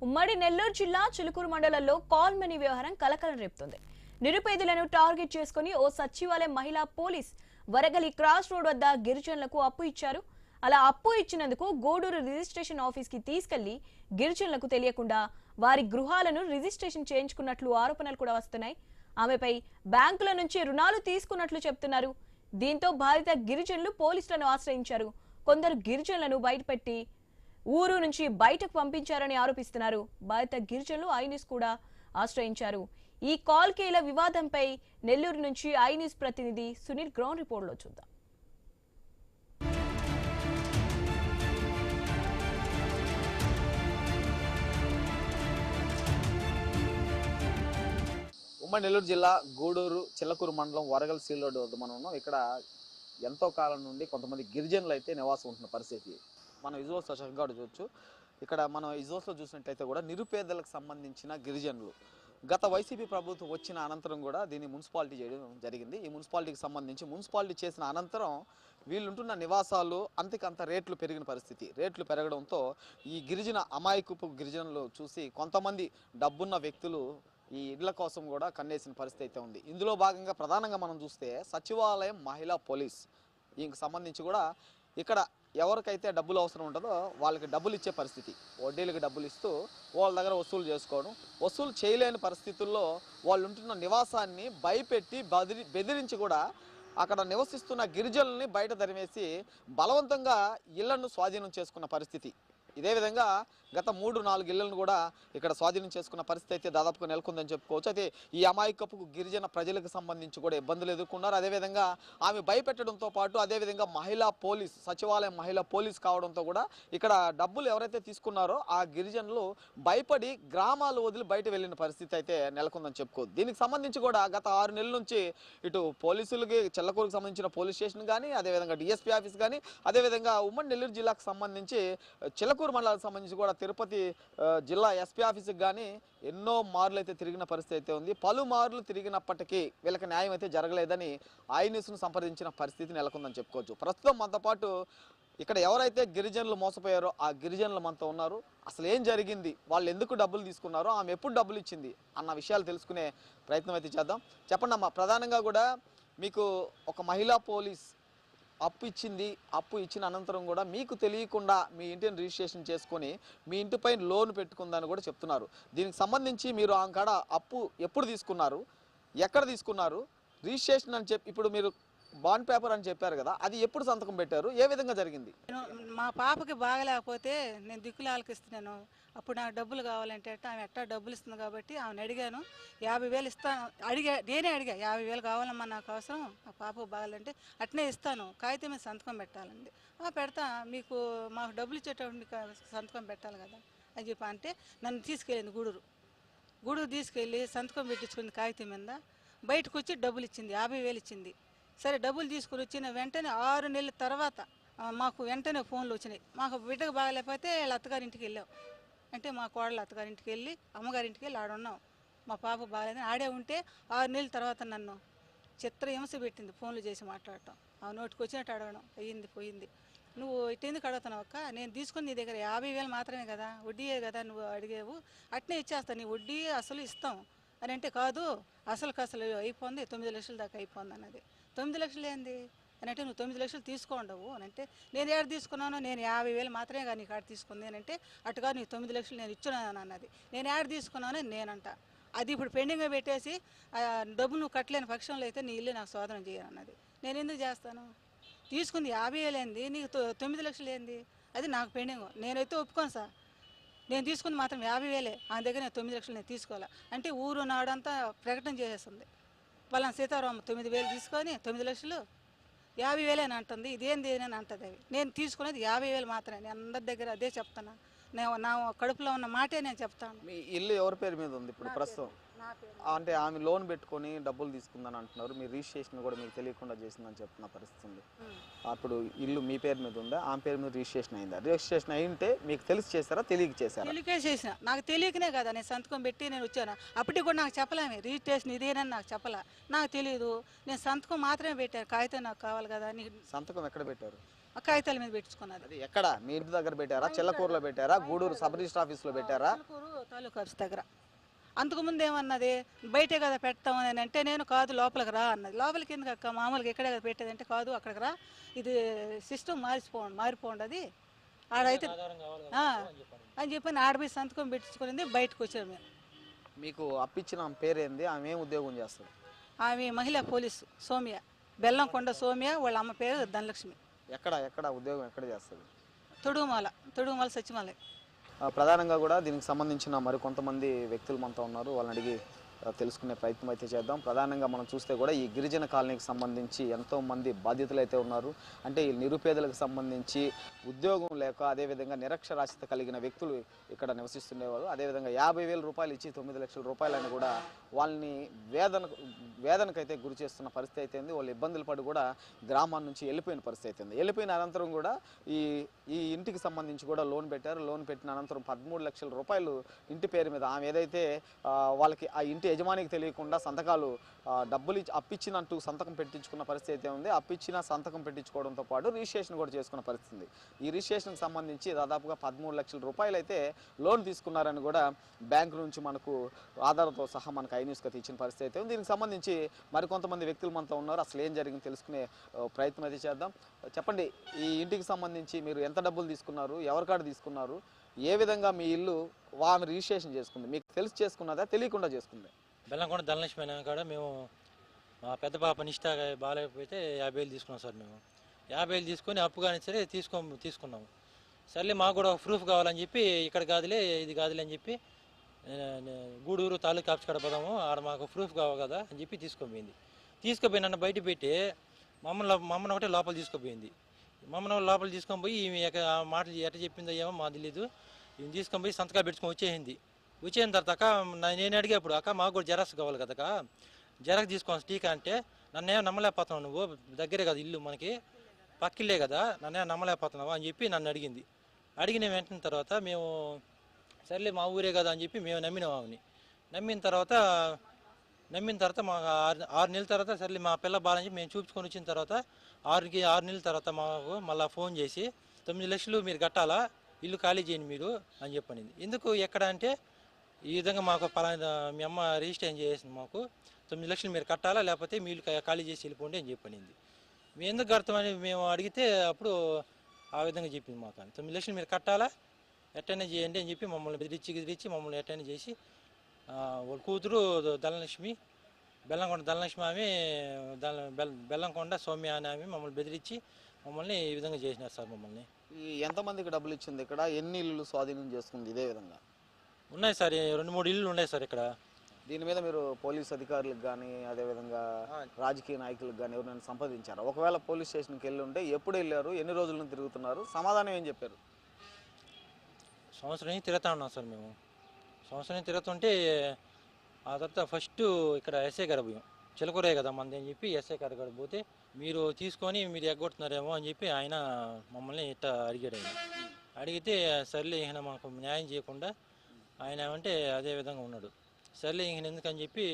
ఉమ్మడి నెల్లూరు జిల్లా చిలుకూరు మండలంలో కాల్ మనీ వ్యవహారం కలకలం రేపుతోంది. నిరుపేదలను టార్గెట్ చేసుకుని ఓ సచివాలయ మహిళా పోలీస్ వరగలి క్రాస్ రోడ్ వద్ద గిరిజనులకు అప్పు ఇచ్చారు. అలా అప్పు ఇచ్చినందుకు గూడూరు రిజిస్ట్రేషన్ ఆఫీస్ కి తీసుకెళ్లి గిరిజనులకు తెలియకుండా వారి గృహాలను రిజిస్ట్రేషన్ చేయించుకున్నట్లు ఆరోపణలు కూడా వస్తున్నాయి. ఆమెపై బ్యాంకుల నుంచి రుణాలు తీసుకున్నట్లు చెప్తున్నారు. దీంతో బాధిత గిరిజనులు పోలీసులను ఆశ్రయించారు. కొందరు గిరిజనులను బయటపెట్టి ఊరు నుంచి బయటకు పంపించారని ఆరోపిస్తున్నారు. బాధిత గిరిజనులు ఐన్యూస్ కూడా ఆశ్రయించారు. ఈ కాల్ కేల వివాదంపై నెల్లూరు నుంచి ఐన్యూస్ ప్రతినిధి సునీల్ గ్రౌండ్ రిపోర్ట్ లో చూద్దాం. ఉమ్మడి నెల్లూరు జిల్లా గూడూరు చిల్లకూరు మండలం వరగల్ సీల్ రోడ్డు వద్ద మనం ఉన్నాం. ఇక్కడ ఎంతో కాలం నుండి కొంతమంది గిరిజనులు అయితే నివాసం ఉంటున్న పరిస్థితి మనం విజువల్స్ చక్కగా చూడొచ్చు. ఇక్కడ మనం విజువల్స్లో చూసినట్లయితే కూడా నిరుపేదలకు సంబంధించిన గిరిజనులు గత వైసీపీ ప్రభుత్వం వచ్చిన అనంతరం కూడా దీన్ని మున్సిపాలిటీ చేయడం జరిగింది. ఈ మున్సిపాలిటీకి సంబంధించి మున్సిపాలిటీ చేసిన అనంతరం వీళ్ళుంటున్న నివాసాలు అంతకంత రేట్లు పెరిగిన పరిస్థితి. రేట్లు పెరగడంతో ఈ గిరిజన అమాయకపు గిరిజనులు చూసి కొంతమంది డబ్బున్న వ్యక్తులు ఈ ఇళ్ల కోసం కూడా కన్నేసిన పరిస్థితి అయితే ఉంది. ఇందులో భాగంగా ప్రధానంగా మనం చూస్తే సచివాలయం మహిళా పోలీస్ దీనికి సంబంధించి కూడా ఇక్కడ ఎవరికైతే డబ్బులు అవసరం ఉంటుందో వాళ్ళకి డబ్బులు ఇచ్చే పరిస్థితి, వడ్డీలకు డబ్బులు ఇస్తూ వాళ్ళ దగ్గర వసూలు చేసుకోవడం. వసూలు చేయలేని పరిస్థితుల్లో వాళ్ళు ఉంటున్న నివాసాన్ని భయపెట్టి బెదిరించి కూడా అక్కడ నివసిస్తున్న గిరిజనుల్ని బయట తరిమేసి బలవంతంగా ఇళ్లను స్వాధీనం చేసుకున్న పరిస్థితి. ఇదే విధంగా గత 3-4 ఇళ్లను కూడా ఇక్కడ స్వాధీనం చేసుకున్న పరిస్థితి అయితే దాదాపుగా నెలకొందని చెప్పుకోవచ్చు. అయితే ఈ అమాయకపు గిరిజన ప్రజలకు సంబంధించి కూడా ఇబ్బందులు ఎదుర్కొన్నారు. అదేవిధంగా ఆమె భయపెట్టడంతో పాటు అదేవిధంగా మహిళా పోలీస్ సచివాలయం మహిళా పోలీస్ కావడంతో కూడా ఇక్కడ డబ్బులు ఎవరైతే తీసుకున్నారో ఆ గిరిజనులు భయపడి గ్రామాలు వదిలి బయట వెళ్ళిన పరిస్థితి అయితే నెలకొందని చెప్పుకోవచ్చు. దీనికి సంబంధించి కూడా గత 6 నెలల నుంచి ఇటు పోలీసులకి చిల్లకూరుకు సంబంధించిన పోలీస్ స్టేషన్ కానీ అదేవిధంగా డిఎస్పీ ఆఫీస్ కానీ అదేవిధంగా ఉమ్మడి నెల్లూరు జిల్లాకు సంబంధించి చిల్లకూరు మండలానికి సంబంధించి కూడా తిరుపతి జిల్లా ఎస్పీ ఆఫీస్కి కానీ ఎన్నో మార్లు అయితే తిరిగిన పరిస్థితి అయితే ఉంది. పలుమార్లు తిరిగినప్పటికీ వీళ్ళకి న్యాయం అయితే జరగలేదని ఐన్యూస్ను సంప్రదించిన పరిస్థితి నెలకొందని చెప్పుకోవచ్చు. ప్రస్తుతం మనతో పాటు ఇక్కడ ఎవరైతే గిరిజనులు మోసపోయారో ఆ గిరిజనులు మనతో ఉన్నారు. అసలు ఏం జరిగింది, వాళ్ళు ఎందుకు డబ్బులు తీసుకున్నారో, ఆమె ఎప్పుడు డబ్బులు ఇచ్చింది అన్న విషయాలు తెలుసుకునే ప్రయత్నం అయితే చేద్దాం. చెప్పండి అమ్మా, ప్రధానంగా కూడా మీకు ఒక మహిళా పోలీస్ అప్పు ఇచ్చింది, అప్పు ఇచ్చిన అనంతరం కూడా మీకు తెలియకుండా మీ ఇంటిని రిజిస్ట్రేషన్ చేసుకొని మీ ఇంటిపై లోన్ పెట్టుకుందని కూడా చెప్తున్నారు. దీనికి సంబంధించి మీరు ఆ కాడ అప్పు ఎప్పుడు తీసుకున్నారు, ఎక్కడ తీసుకున్నారు, రిజిస్ట్రేషన్ అని చెప్పి ఇప్పుడు మీరు బాండ్ పేపర్ అని చెప్పారు కదా, అది ఎప్పుడు సంతకం పెట్టారు, ఏ విధంగా జరిగింది? మా పాపకి బాగలేకపోతే నేను దిక్కులు ఆలకిస్తున్నాను. అప్పుడు నాకు డబ్బులు కావాలంటే ఆమె ఎట్టా డబ్బులు ఇస్తుంది కాబట్టి ఆమెను అడిగాను. 50,000 ఇస్తాను నేనే అడిగా 50,000 కావాలమ్మా నాకు అవసరం, మా పాపకు బాగాలంటే అట్నే ఇస్తాను, కాగితం మీద సంతకం పెట్టాలండి. పెడతా, మీకు మాకు డబ్బులు ఇచ్చేటప్పుడు సంతకం పెట్టాలి కదా అని చెప్పి అంటే నన్ను తీసుకెళ్ళింది గూడూరు తీసుకెళ్ళి సంతకం పెట్టించుకుంది కాగితం మీద. బయటకు వచ్చి డబ్బులు ఇచ్చింది, 50,000 ఇచ్చింది. సరే డబ్బులు తీసుకుని వచ్చిన వెంటనే 6 నెలల తర్వాత మాకు వెంటనే ఫోన్లు వచ్చినాయి. మాకు బిడ్డకు బాగలేకపోతే వాళ్ళ అత్తగారింటికి వెళ్ళాం. అంటే మా కోడలు అత్తగారింటికి వెళ్ళి అమ్మగారింటికి వెళ్ళి ఆడున్నాం. మా పాప బాగాలేదని ఆడే ఉంటే 6 నెలల తర్వాత నన్ను చిత్రహింస పెట్టింది. ఫోన్లు చేసి మాట్లాడటం, ఆ నోటికి వచ్చినట్టు అడగడం, అయ్యింది పోయింది. నువ్వు ఇట్టెందుకు అడుగుతున్నావు అక్క, నేను తీసుకుని నీ దగ్గర 50,000 మాత్రమే కదా, వడ్డీయే కదా నువ్వు అడిగేవు, అట్నే ఇచ్చేస్తాను, నీ వడ్డీ అసలు ఇస్తాం అని అంటే కాదు, అసలు అయిపోయింది, 9 లక్షల దాకా అయిపోయింది అన్నది. 9 లక్షలు ఏంది అని అంటే నువ్వు 9 లక్షలు తీసుకోండవు అని అంటే నేను ఏడు తీసుకున్నాను, నేను 50,000 మాత్రమే కానీ నీ కాడ తీసుకుంది అని అంటే అటుగా నీకు 9 లక్షలు నేను ఇచ్చున్నాను అన్నది. నేను ఏడు తీసుకున్నాను నేనంట. అది ఇప్పుడు పెండింగ్గా పెట్టేసి డబ్బు నువ్వు కట్టలేని పక్షంలో అయితే నీ ఇల్లు నాకు శోధనం చేయాలన్నది. నేను ఎందుకు చేస్తాను, తీసుకుంది 50,000 ఏంది, నీకు 9 లక్షలు ఏంది, అది నాకు పెండింగ్. నేనైతే ఒప్పుకోను సార్, నేను తీసుకుంది మాత్రం 50,000, ఆ దగ్గర నేను 9 లక్షలు నేను తీసుకోవాలి అంటే ఊరు నాడంతా ప్రకటన చేసేస్తుంది. వాళ్ళ సీతారామ 9,000 తీసుకొని 9 లక్షలు 50,000 అని అంటుంది, ఇదేంది అని అంటుంది. అవి నేను తీసుకునేది 50,000 మాత్రమే. నేను అందరి దగ్గర అదే చెప్తాను, నేను నా కడుపులో ఉన్న మాటే నేను చెప్తాను. మీ ఇల్లు ఎవరి పేరు మీద ఉంది ఇప్పుడు ప్రస్తుతం? నా అంటే ఆమె లోన్ పెట్టుకొని డబ్బులు తీసుకుందని అంటున్నారు. మీరు రిజిస్ట్రేషన్ కూడా మీకు తెలియకుండా చేసిందని చెప్తున్న పరిస్థితి ఉంది. అప్పుడు ఇల్లు మీ పేరు మీద ఉందా, ఆమె పేరు మీద రిజిస్ట్రేషన్ అయిందా? రిజిస్ట్రేషన్ అయింటే మీకు తెలిసి చేశారా, తెలియక చేశారా? తెలియకే చేసిన, నాకు తెలియకనే కదా నేను సంతకం పెట్టి నేను వచ్చాను. అప్పటికి కూడా నాకు చెప్పలేమే రిజిస్ట్రేషన్ ఇదేనని నాకు చెప్పలే, నాకు తెలియదు. నేను సంతకం మాత్రమే పెట్టాను, కాగితం నాకు కావాలి కదా అని సంతకం ఎక్కడ పెట్టారు? ఆ కాగితాల మీద పెట్టుకున్నది. అది ఎక్కడ? మీ ఇంటి దగ్గర పెట్టారా, చిల్లకూరులో పెట్టారా, గూడూరు సబ్ రిజిస్టర్ ఆఫీస్లో పెట్టారా? చిలుకూరు తాలూకా ఆఫీస్ దగ్గర. అంతకుముందు ఏమన్నది, బయటే కదా పెడతామని అంటే, నేను కాదు లోపలికి రా అన్నది. లోపలికి ఎందుకు అక్క, మామూలుగా ఎక్కడే కదా పెట్టేది అంటే, కాదు అక్కడికి రా, ఇది సిస్టమ్ మారిపోండి అది ఆడైతే అని చెప్పి ఆడపోయి సంతకం పెట్టించుకుని బయటకు వచ్చాము మేము. మీకు అప్పిచ్చిన ఆమె పేరేంది, ఆమె ఏం ఉద్యోగం చేస్తుంది? ఆమె మహిళా పోలీసు సోమ్య, బెల్లంకొండ సోమ్య, వాళ్ళ అమ్మ పేరు ధనలక్ష్మి. ఎక్కడ ఉద్యోగం ఎక్కడ చేస్తుంది? తొడుగుమాల సచివాలయం. ప్రధానంగా కూడా దీనికి సంబంధించిన మరికొంతమంది వ్యక్తులు మనతో ఉన్నారు. వాళ్ళని అడిగి తెలుసుకునే ప్రయత్నం అయితే చేద్దాం. ప్రధానంగా మనం చూస్తే కూడా ఈ గిరిజన కాలనీకి సంబంధించి ఎంతోమంది బాధితులు అయితే ఉన్నారు. అంటే ఈ నిరుపేదలకు సంబంధించి ఉద్యోగం లేక అదేవిధంగా నిరక్షరాస్యత కలిగిన వ్యక్తులు ఇక్కడ నివసిస్తుండేవారు. అదేవిధంగా 50,000 రూపాయలు ఇచ్చి 9 లక్షల రూపాయలని కూడా వాళ్ళని వేదనకైతే గురి చేస్తున్న పరిస్థితి అయితే ఉంది. వాళ్ళు ఇబ్బందులు పడి కూడా గ్రామాల నుంచి వెళ్ళిపోయిన పరిస్థితి అయితే ఉంది. వెళ్ళిపోయిన అనంతరం కూడా ఈ ఇంటికి సంబంధించి కూడా లోన్ పెట్టారు. లోన్ పెట్టిన అనంతరం 13 లక్షల రూపాయలు ఇంటి పేరు మీద ఆమె ఏదైతే వాళ్ళకి ఆ ఇంటి యజమానికి తెలియకుండా సంతకాలు డబ్బులు అప్పిచ్చినట్టు సంతకం పెట్టించుకున్న పరిస్థితి అయితే ఉంది. అప్పిచ్చిన సంతకం పెట్టించుకోవడంతో పాటు రిజిస్ట్రేషన్ కూడా చేసుకున్న పరిస్థితి ఉంది. ఈ రిజిస్ట్రేషన్కి సంబంధించి దాదాపుగా 13 లక్షల రూపాయలు అయితే లోన్ తీసుకున్నారని కూడా బ్యాంకు నుంచి మనకు ఆధారంతో సహా మనకు న్యూస్గా ఇచ్చిన పరిస్థితి అయితే ఉంది. దీనికి సంబంధించి మరికొంతమంది వ్యక్తులు మనతో ఉన్నారు. అసలు ఏం జరిగింది తెలుసుకునే ప్రయత్నం అయితే చేద్దాం. చెప్పండి, ఈ ఇంటికి సంబంధించి మీరు ఎంత డబ్బులు తీసుకున్నారు, ఎవరి కాడ తీసుకున్నారు, ఏ విధంగా మీ ఇల్లు ఆమె రిజిస్ట్రేషన్ చేసుకుంది, మీకు తెలిసి చేసుకున్నదా తెలియకుండా చేసుకుంది? బెల్లంకొండ ధనలక్ష్మి అయినా కాడ మేము మా పెద్ద పాప నిష్ఠ బాగాలేకపోతే 50,000 తీసుకున్నాం సార్. మేము 50,000 తీసుకొని అప్పు కానీ సరే తీసుకున్నాము. సర్లే మాకు కూడా ప్రూఫ్ కావాలని చెప్పి, ఇక్కడ కాదులే ఇది కాదులే అని చెప్పి గూడూరు తాలూకా ఆఫీస్ కాడ పోదాము, ఆడ మాకు ప్రూఫ్ కావాలి కదా అని చెప్పి తీసుకుపోయి నన్ను బయట పెట్టి మమ్మల్ని ఒకటే లోపల తీసుకుపోయింది. మమ్మల్ని లోపల తీసుకొని పోయి ఈమె ఆ మాటలు ఎట్ట చెప్పిందో ఏమో మాకు తెలీదు. ఈమె తీసుకొని పోయి సంతకాలు పెట్టుకొని వచ్చేసింది. వచ్చిన తర్వాత అక్క నేను అడిగేప్పుడు, అక్క మాకు కూడా జెరాక్స్ కావాలి కదా అక్క, జెరాక్స్ తీసుకోవాలి టీకా అంటే, నన్నేమో నమ్మలేకపోతున్నావు, నువ్వు దగ్గరే కదా ఇల్లు, మనకి పక్కిల్లే కదా, నన్నేమో నమ్మలేకపోతున్నావా అని చెప్పి నన్ను అడిగింది. అడిగిన వెంటనే తర్వాత మేము సర్లే మా ఊరే కదా అని చెప్పి మేము నమ్మినాం ఆమెని. నమ్మిన తర్వాత మాకు 6 నెలల తర్వాత సర్లే మా పిల్ల బాలని చెప్పి మేము చూపించుకొని వచ్చిన తర్వాత 6 నెలల తర్వాత మాకు మళ్ళీ ఫోన్ చేసి 9 లక్షలు మీరు కట్టాలా, ఇల్లు ఖాళీ చేయండి మీరు అని చెప్పనింది. ఎందుకు ఎక్కడ అంటే, ఈ విధంగా మాకు పలానా మీ అమ్మ రిజిస్ట్రేషన్ చేసింది, మాకు 9 లక్షలు మీరు కట్టాలా, లేకపోతే మీ ఇల్లు ఖాళీ చేసి వెళ్ళిపోండి అని చెప్పనింది. మేము ఎందుకు కడతామని మేము అడిగితే అప్పుడు ఆ విధంగా చెప్పింది మాకు. 9 లక్షలు మీరు కట్టాలా, ఎట్టైనా చేయండి అని చెప్పి మమ్మల్ని బెదిరించి మమ్మల్ని ఎట్టైనా చేసి వాళ్ళ కూతురు ధనలక్ష్మి, బెల్లంకొండ ధనలక్ష్మి ఆమె, బెల్లంకొండ సౌమ్య అనే ఆమె మమ్మల్ని బెదిరించి మమ్మల్ని ఈ విధంగా చేసినారు సార్. మమ్మల్ని ఎంతమందికి డబ్బులు ఇచ్చింది, ఇక్కడ ఎన్ని ఇల్లు స్వాధీనం చేసుకుంది ఇదే విధంగా? ఉన్నాయి సార్, 2-3 ఇల్లు ఉన్నాయి సార్ ఇక్కడ. దీని మీద మీరు పోలీస్ అధికారులకు కానీ అదేవిధంగా రాజకీయ నాయకులకు కానీ ఎవరైనా సంప్రదించారు? ఒకవేళ పోలీస్ స్టేషన్కి వెళ్ళి ఉంటే ఎప్పుడు వెళ్ళారు, ఎన్ని రోజుల నుంచి తిరుగుతున్నారు, సమాధానం ఏం చెప్పారు? సంవత్సరం తిరుగుతూ ఉన్నాం సార్ మేము. సంవత్సరం తిరుగుతుంటే ఆ తర్వాత ఫస్ట్ ఇక్కడ ఎస్ఐ గారు పోయాం, చిలకూరే కదా మంది అని చెప్పి ఎస్ఐ గారు కాడ పోతే, మీరు తీసుకొని మీరు ఎగ్గొడుతున్నారేమో అని చెప్పి ఆయన మమ్మల్ని ఇట్లా అడిగాడు. అడిగితే సర్లే ఈయన మాకు న్యాయం చేయకుండా ఆయన ఏమంటే అదే విధంగా ఉన్నాడు. సర్లే ఈయన ఎందుకని చెప్పి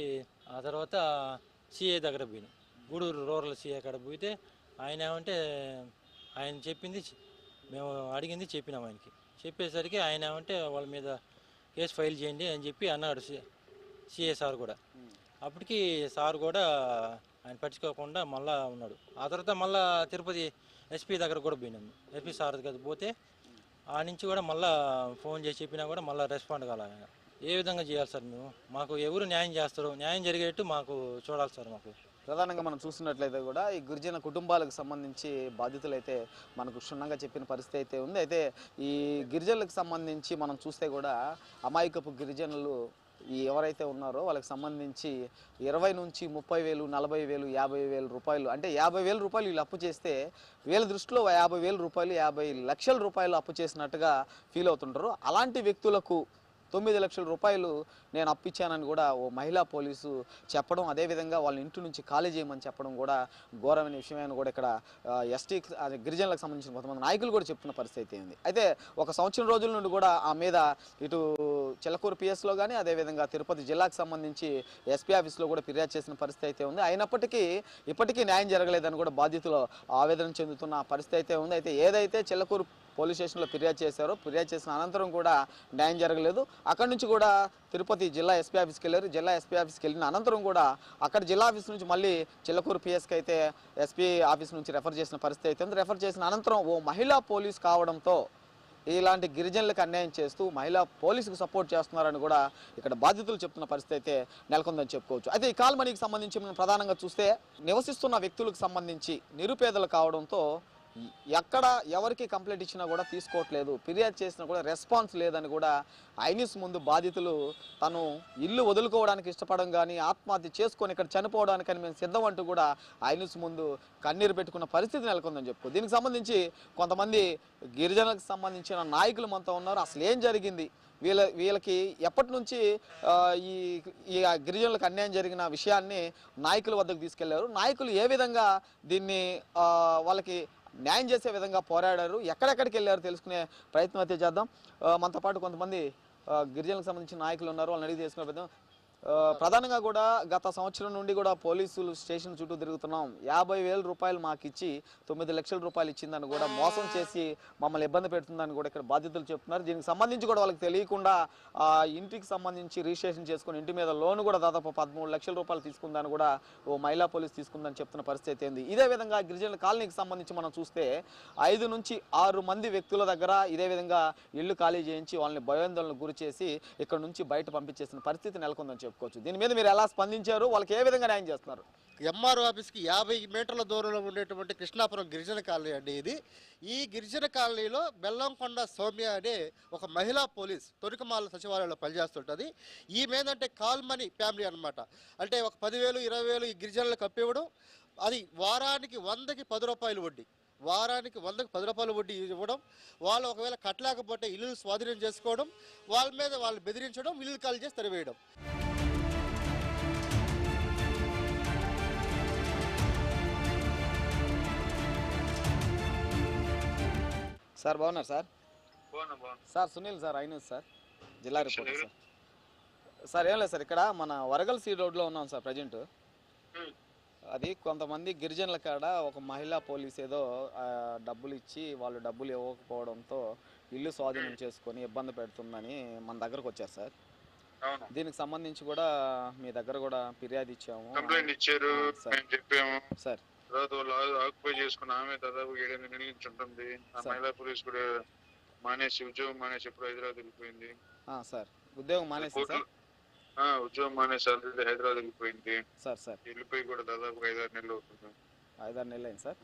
ఆ తర్వాత సిఐ దగ్గర పోయినాం, గూడూరు రూరల్ సిఐ కాడ పోతే ఆయన ఏమంటే ఆయన చెప్పింది మేము అడిగింది చెప్పినాం ఆయనకి. చెప్పేసరికి ఆయన ఏమంటే వాళ్ళ మీద కేసు ఫైల్ చేయండి అని చెప్పి అన్నాడు సిఐ సార్ కూడా. అప్పటికి సార్ కూడా ఆయన పట్టించుకోకుండా మళ్ళీ ఉన్నాడు. ఆ తర్వాత మళ్ళీ తిరుపతి ఎస్పీ దగ్గర కూడా పోయినాము. ఎస్పీ సార్ దగ్గర పోతే ఆ నుంచి కూడా మళ్ళీ ఫోన్ చేసి చెప్పినా కూడా మళ్ళీ రెస్పాండ్ కావాలి. ఏ విధంగా చేయాలి సార్ మేము? మాకు ఎవరు న్యాయం చేస్తారు, న్యాయం జరిగేట్టు మాకు చూడాలి సార్. మాకు ప్రధానంగా మనం చూసినట్లయితే కూడా ఈ గిరిజన కుటుంబాలకు సంబంధించి బాధితులు అయితే మనకు క్షుణ్ణంగా చెప్పిన పరిస్థితి అయితే ఉంది. అయితే ఈ గిరిజనులకు సంబంధించి మనం చూస్తే కూడా అమాయకపు గిరిజనులు ఎవరైతే ఉన్నారో వాళ్ళకి సంబంధించి 20 నుంచి 30,000, 40,000, 50,000 రూపాయలు, అంటే 50,000 రూపాయలు వీళ్ళు అప్పు చేస్తే వీళ్ళ దృష్టిలో 50,000 రూపాయలు 50 లక్షల రూపాయలు అప్పు చేసినట్టుగా ఫీల్ అవుతుంటారు. అలాంటి వ్యక్తులకు 9 లక్షల రూపాయలు నేను అప్పిచ్చానని కూడా ఓ మహిళా పోలీసు చెప్పడం, అదేవిధంగా వాళ్ళ ఇంటి నుంచి ఖాళీ చేయమని చెప్పడం కూడా ఘోరమైన విషయమైన కూడా ఇక్కడ ఎస్టీ గిరిజనులకు సంబంధించిన కొంతమంది నాయకులు కూడా చెప్తున్న పరిస్థితి ఉంది. అయితే 1 సంవత్సరం రోజుల నుండి కూడా ఆ మీద ఇటు చిలకూరు పిఎస్లో కానీ అదేవిధంగా తిరుపతి జిల్లాకు సంబంధించి ఎస్పీ ఆఫీస్లో కూడా ఫిర్యాదు చేసిన పరిస్థితి అయితే ఉంది. అయినప్పటికీ ఇప్పటికీ న్యాయం జరగలేదని కూడా బాధితులు ఆవేదన చెందుతున్న పరిస్థితి అయితే ఉంది. అయితే ఏదైతే చిలకూరు పోలీస్ స్టేషన్లో ఫిర్యాదు చేశారో, ఫిర్యాదు చేసిన అనంతరం కూడా న్యాయం జరగలేదు. అక్కడి నుంచి కూడా తిరుపతి జిల్లా ఎస్పీ ఆఫీస్కి వెళ్ళారు. జిల్లా ఎస్పీ ఆఫీస్కి వెళ్ళిన అనంతరం కూడా అక్కడ జిల్లా ఆఫీస్ నుంచి మళ్ళీ చిలకూరు పిఎస్కి అయితే ఎస్పీ ఆఫీస్ నుంచి రెఫర్ చేసిన పరిస్థితి అయితే ఉంది. రెఫర్ చేసిన అనంతరం ఓ మహిళా పోలీస్ కావడంతో ఇలాంటి గిరిజనులకు అన్యాయం చేస్తూ మహిళా పోలీసుకు సపోర్ట్ చేస్తున్నారని కూడా ఇక్కడ బాధితులు చెప్తున్న పరిస్థితి అయితే నెలకొందని చెప్పుకోవచ్చు. అయితే ఈ కాల్మనీకి సంబంధించి మనం ప్రధానంగా చూస్తే నివసిస్తున్న వ్యక్తులకు సంబంధించి నిరుపేదలు కావడంతో ఎక్కడ ఎవరికి కంప్లైంట్ ఇచ్చినా కూడా తీసుకోవట్లేదు, ఫిర్యాదు చేసినా కూడా రెస్పాన్స్ లేదని కూడా ఐన్యూస్ ముందు బాధితులు తను ఇల్లు వదులుకోవడానికి ఇష్టపడడం కానీ ఆత్మహత్య చేసుకొని ఇక్కడ చనిపోవడానికని మేము సిద్ధం అంటూ కూడా ఐన్యూస్ ముందు కన్నీరు పెట్టుకున్న పరిస్థితి నెలకొందని చెప్పుకో. దీనికి సంబంధించి కొంతమంది గిరిజనులకు సంబంధించిన నాయకులు మనతో ఉన్నారు. అసలు ఏం జరిగింది, వీళ్ళకి ఎప్పటి నుంచి ఈ గిరిజనులకు అన్యాయం జరిగిన విషయాన్ని నాయకుల వద్దకు తీసుకెళ్లారు, నాయకులు ఏ విధంగా దీన్ని వాళ్ళకి న్యాయం చేసే విధంగా పోరాడారు, ఎక్కడెక్కడికి వెళ్ళారు తెలుసుకునే ప్రయత్నం అయితే చేద్దాం. మనతో పాటు కొంతమంది గిరిజనులకు సంబంధించిన నాయకులు ఉన్నారు, వాళ్ళని అడిగి తెలుసుకునే ప్రయత్నం. ప్రధానంగా కూడా గత సంవత్సరం నుండి కూడా పోలీసులు స్టేషన్ చుట్టూ తిరుగుతున్నాం, 50,000 రూపాయలు మాకు ఇచ్చి 9 లక్షల రూపాయలు ఇచ్చిందని కూడా మోసం చేసి మమ్మల్ని ఇబ్బంది పెడుతుందని కూడా ఇక్కడ బాధితులు చెప్తున్నారు. దీనికి సంబంధించి కూడా వాళ్ళకి తెలియకుండా ఇంటికి సంబంధించి రిజిస్ట్రేషన్ చేసుకుని ఇంటి మీద లోన్ కూడా దాదాపు 13 లక్షల రూపాయలు తీసుకుందని కూడా ఓ మహిళా పోలీసు తీసుకుందని చెప్తున్న పరిస్థితి ఏంది. ఇదే విధంగా గిరిజనుల కాలనీకి సంబంధించి మనం చూస్తే 5 నుంచి 6 మంది వ్యక్తుల దగ్గర ఇదే విధంగా ఇల్లు ఖాళీ చేయించి వాళ్ళని భయాందోళనకు గురి చేసి ఇక్కడ నుంచి బయట పంపించేసిన పరిస్థితి నెలకొందని చెప్పుకోవచ్చు. దీని మీద మీరు ఎలా స్పందించారు, వాళ్ళకి ఏ విధంగా న్యాయం చేస్తున్నారు? ఎంఆర్ఓ ఆఫీస్కి 50 మీటర్ల దూరంలో ఉండేటువంటి కృష్ణాపురం గిరిజన కాలనీ అండి ఇది. ఈ గిరిజన కాలనీలో బెల్లంకొండ సౌమ్య అనే ఒక మహిళా పోలీస్ తొరికమాల సచివాలయంలో పనిచేస్తుంటుంది. ఈమె ఏంటంటే కాల్మనీ ఫ్యామిలీ అనమాట. అంటే ఒక 10,000 20,000 ఈ గిరిజనులకు అప్పివ్వడం, అది వారానికి 100కి 10 రూపాయలు వడ్డీ, వారానికి 100కి 10 రూపాయలు వడ్డీ ఇవ్వడం, వాళ్ళు ఒకవేళ కట్టలేకపోతే ఇల్లు స్వాధీనం చేసుకోవడం, వాళ్ళ మీద వాళ్ళు బెదిరించడం, ఇల్లు ఖాళీ చేసి తరివేయడం. సార్ బాగున్నారు sir? Sir Sunil sir, iNews sir, జిల్లా రిపోర్టర్ సార్. సార్ ఏం లేదు సార్, ఇక్కడ మన వరగల్ సీ రోడ్లో ఉన్నాం సార్ ప్రజెంట్. అది కొంతమంది గిరిజనుల కాడ ఒక మహిళా పోలీస్ ఏదో డబ్బులు ఇచ్చి వాళ్ళు డబ్బులు ఇవ్వకపోవడంతో ఇల్లు స్వాధీనం చేసుకొని ఇబ్బంది పెడుతుందని మన దగ్గరకు వచ్చారు సార్. దీనికి సంబంధించి కూడా మీ దగ్గర కూడా ఫిర్యాదు ఇచ్చాము, కంప్లైంట్ ఇచ్చారు, చెప్పాము సార్. తర్వాత వాళ్ళు ఆక్యుపై చేసుకున్న ఆమె దాదాపు 7 నెలల నుంచి ఉంటుంది. ఆ మహిళా పోలీస్ కూడా మానేసి ఉద్యోగం మానేసి ఎప్పుడు హైదరాబాద్ వెళ్ళిపోయింది సార్. ఉద్యోగం మానేసి సార్? ఉద్యోగం మానేసి ఆల్రెడీ హైదరాబాద్ వెళ్ళిపోయింది సార్. సార్ వెళ్ళిపోయి కూడా దాదాపు 5-6 నెలలు అవుతుంది. 5-6 నెలలు అయింది సార్.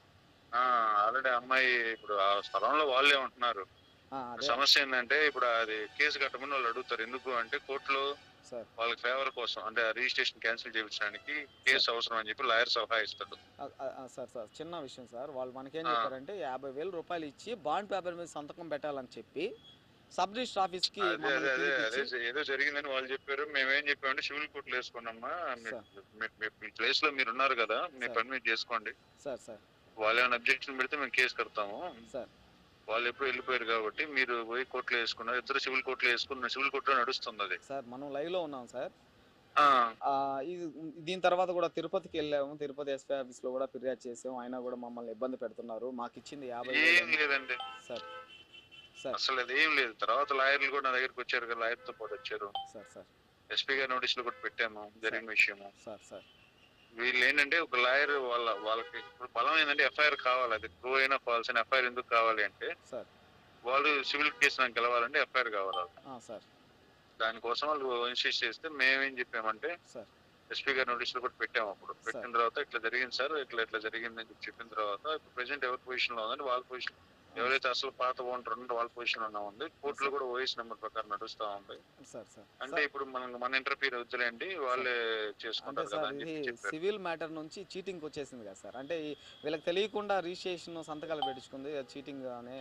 ఆల్రెడీ అమ్మాయి ఇప్పుడు ఆ స్థలంలో వాళ్ళే ఉంటున్నారు. సమస్య ఏంటంటే ఇప్పుడు అది కేసు కట్టమని వాళ్ళు అడుగుతారు. ఎందుకు అంటే కోర్టులో వాళ్ళకి ఫేవర్ కోసం, అంటే రిజిస్ట్రేషన్ క్యాన్సిల్ చేయించడానికి కేసు అవసరం అని చెప్పి లాయర్ సలహా ఇస్తాడు. సార్ చిన్న విషయం సార్, వాళ్ళు మనకేం చెప్పారంటే 50,000 రూపాయలు ఇచ్చి బాండ్ పేపర్ మీద సంతకం పెట్టాలని చెప్పి సబ్ రిజిస్టర్ ఆఫీస్ కి ఏదో జరిగిందని వాళ్ళు చెప్పారు. మేమేం చెప్పామంటే సివిల్ కోర్టులో వేసుకోండమ్మా, మీ ప్లేస్ లో మీరు ఉన్నారు కదా, మీ పని మీరు చేసుకోండి సార్. వాళ్ళు ఏమైనా అబ్జెక్షన్ పెడితే మేము కేసు కడతాము సార్. వాళ్ళు ఎప్పుడు వెళ్ళిపోయారు కాబట్టి మీరు పోయి కోర్టులో వేసుకున్నారు, ఇద్దరు సివిల్ కోర్టులో వేసుకున్నారు, సివిల్ కోర్టులో నడుస్తుంది అది సార్. మనం లైవ్ లో ఉన్నాం సార్. దీని తర్వాత కూడా తిరుపతికి వెళ్ళాము, తిరుపతి ఎస్పీ ఆఫీస్ లో కూడా ఫిర్యాదు చేసాము, అయినా కూడా మమ్మల్ని ఇబ్బంది పెడుతున్నారు. మాకు ఇచ్చింది 50,000. ఏం లేదండి సార్. అసలు అది ఏం లేదు. తర్వాత లాయర్లు కూడా నా దగ్గరికి వచ్చారు కదా, లాయర్ తో పాటు వచ్చారు సార్. ఎస్పీ గారి నోటీసులు కూడా పెట్టాము జరిగిన విషయము సార్. వీళ్ళు ఏంటంటే ఒక లాయర్ వాళ్ళకి బలం ఏంటంటే ఎఫ్ఐఆర్ కావాలి, అది ట్రూ అయినా ఫాల్స్ అయినా ఎఫ్ఐఆర్ ఎందుకు కావాలి అంటే వాళ్ళు సివిల్ కేసు నాకు గెలవాలంటే ఎఫ్ఐఆర్ కావాలి సార్. దానికోసం వాళ్ళు ఇన్సిస్ట్ చేస్తే మేమేం చెప్పామంటే ఎస్పీ గారి నోటీసులు కూడా పెట్టాము. అప్పుడు పెట్టిన తర్వాత ఇట్లా జరిగింది సార్, ఇట్లా జరిగింది అని చెప్పిన తర్వాత ఇప్పుడు ప్రెసెంట్ ఎవరి పొజిషన్ లో ఉందని వాళ్ళ పొజిషన్ ఎవరైతే అసలు పాత ఓనర్ ఉన్నారో వాళ్ళ పొజిషన్ ఉన్నా ఉంది. కోర్టులో కూడా ఓఎస్ నెంబర్ ప్రకారం నడుస్తా ఉంది. సార్ సార్ అంటే ఇప్పుడు మన ఇంటర్ఫీర్ వద్దులేండి, వాళ్ళే అంటే చేసుకుంటారు కదా సార్ అని ఇది చెప్పి చెప్పారు. సివిల్ మ్యాటర్ నుంచి చీటింగ్ వచ్చేసింది కదా సార్. అంటే వీళ్ళకి తెలియకుండా రిజిస్ట్రేషన్ సంతకాలు పెట్టించుకుంది చీటింగ్ అనే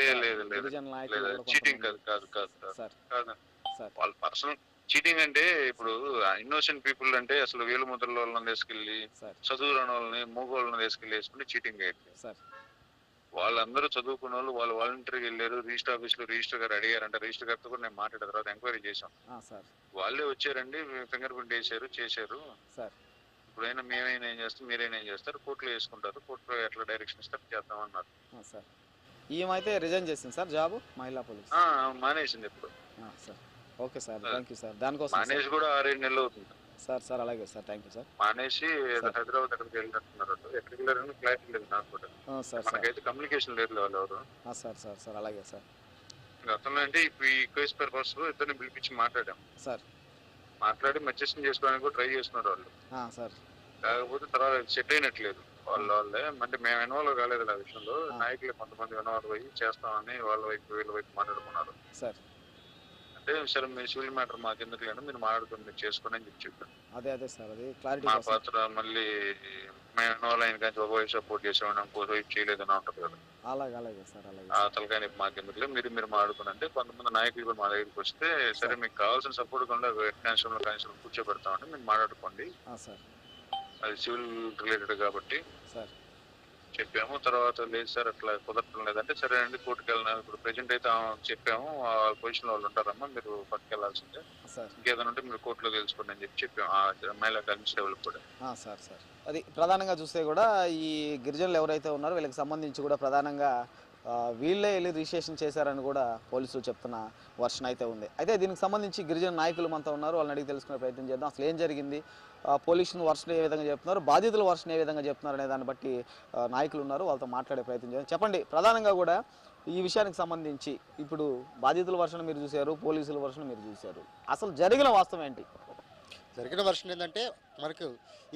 లేదు గిరిజన నాయకులు లేదు, కూడా చీటింగ్ కొంతమంది- కాదు సార్ కాదు. సార్ వాళ్ళ పర్సనల్ చీటింగ్ అంటే ఇప్పుడు ఇన్నోసెంట్ పీపుల్ అంటే అసలు వేలు ముద్రల వాళ్ళని తీసుకెళ్ళి సార్ చదువు రాని వాళ్ళని మూగోళ్ళని తీసుకెళ్ళి వేసుకుంటే చీటింగ్ అయ్యింది. సార్ వాళ్ళందరూ చదువుకున్న వాళ్ళు వాలంటీర్కి వెళ్ళారు, రిజిస్టర్ ఆఫీస్ లో రిజిస్టర్ గారు అడిగారంటే రిజిస్టర్ గారితో కూడా నేను మాట్లాడిన తర్వాత ఎంక్వైరీ చేశాం. సార్ వాళ్ళే వచ్చారండి, ఫింగర్ ప్రింట్ చేశారు. సార్ ఇప్పుడైనా మేమైనా ఏం చేస్తాం, మీరైనా ఏం చేస్తారు, కోర్టులో వేసుకుంటారు, కోర్టులో ఎట్లా డైరెక్షన్ ఇస్తారు చేద్దామన్నారు. సార్ ఈమెయితే రిజైన్ చేసింది సార్ జాబ్ మహిళా పోలీస్. మానేసింది ఇప్పుడు. Sir okay sir, thank you sir. దానికోసం మానేసి కూడా 6-7 నెలలు అవుతుంది. సార్ సార్ అలాగే సార్, థ్యాంక్ యూ సార్. మానేసి హైదరాబాద్ ఎక్కడికి వెళ్ళినట్టున్నారు. ఎక్కడికి వెళ్ళారని క్లారిటీ లేదు నాకు కూడా. సార్ సార్ మనకైతే కమ్యూనికేషన్ లేదు వాళ్ళు ఎవరు. సార్ సార్ సార్ అలాగే సార్. గతంలో అంటే ఇప్పుడు ఈ కేసు పర్పస్ ఇద్దరిని పిలిపించి మాట్లాడాం. సార్ మాట్లాడి మధ్యస్థం చేసుకోవడానికి కూడా ట్రై చేస్తున్నారు వాళ్ళు. సార్ కాకపోతే తర్వాత సెట్ అయినట్లేదు వాళ్ళే. అంటే మేము ఇన్వాల్వ్ కాలేదు ఆ విషయంలో. నాయకులు కొంతమంది ఇన్వాల్వ్ అయ్యి చేస్తామని వాళ్ళ వైపు వీళ్ళ వైపు మాట్లాడుకున్నారు. సార్ అంటే సరే మీ సివిల్ మ్యాటర్ మాకు ఎందుకు లేదు, మీరు మాట్లాడుకుని మీరు చేసుకోండి అని చెప్పారు. అదే సార్, అది క్లారిటీ మా పాత్ర మళ్ళీ మేము ఇన్వాల్వ్ అయిన కానీ ఒక వైపు సపోర్ట్ చేసామని ఇంకో వైపు చేయలేదని ఉంటుంది కదా. అలాగే సార్ అలాగే. ఆ తలకాయ మాకు ఎందుకు లేదు, మీరు మాట్లాడుకుని అంటే కొంతమంది నాయకులు కూడా మా దగ్గరికి వస్తే సరే మీకు కావాల్సిన సపోర్ట్ కూడా కానిస్టేబుల్ కూర్చోబెడతామంటే మీరు మాట్లాడుకోండి, సార్ అది సివిల్ రిలేటెడ్ కాబట్టి సార్ చెప్పాము. తర్వాత లేదు సార్ అట్లా కుదరటం లేదంటే సరే అండి కోర్టుకు వెళ్ళినా. ఇప్పుడు ప్రెజెంట్ అయితే చెప్పాము ఆ పొజిషన్ వాళ్ళు ఉంటారమ్మా, మీరు పట్టుకెళ్లాల్సిందే, సార్ ఇంకేదైనా ఉంటే మీరు కోర్టులో తెలుసుకోండి అని చెప్పాము మహిళా కానిస్టేబుల్ కూడా. సార్ సార్ అది ప్రధానంగా చూస్తే కూడా ఈ గిరిజనులు ఎవరైతే ఉన్నారో వీళ్ళకి సంబంధించి కూడా ప్రధానంగా వీళ్ళే వెళ్ళి రిజిస్ట్రేషన్ చేశారని కూడా పోలీసులు చెప్తున్న వర్షన్ అయితే ఉంది. అయితే దీనికి సంబంధించి గిరిజన నాయకులు మనతో ఉన్నారు, వాళ్ళని అడిగి తెలుసుకునే ప్రయత్నం చేద్దాం. అసలు ఏం జరిగింది, పోలీసులు వర్షన్ ఏ విధంగా చెప్తున్నారు, బాధితుల వర్షన్ ఏ విధంగా చెప్తున్నారు అనే దాన్ని బట్టి నాయకులు ఉన్నారు, వాళ్ళతో మాట్లాడే ప్రయత్నం చేద్దాం. చెప్పండి, ప్రధానంగా కూడా ఈ విషయానికి సంబంధించి ఇప్పుడు బాధితుల వర్షన్ మీరు చూశారు, పోలీసుల వర్షన్ మీరు చూశారు, అసలు జరిగిన వాస్తవం ఏంటి? జరిగిన వర్షం ఏంటంటే మనకు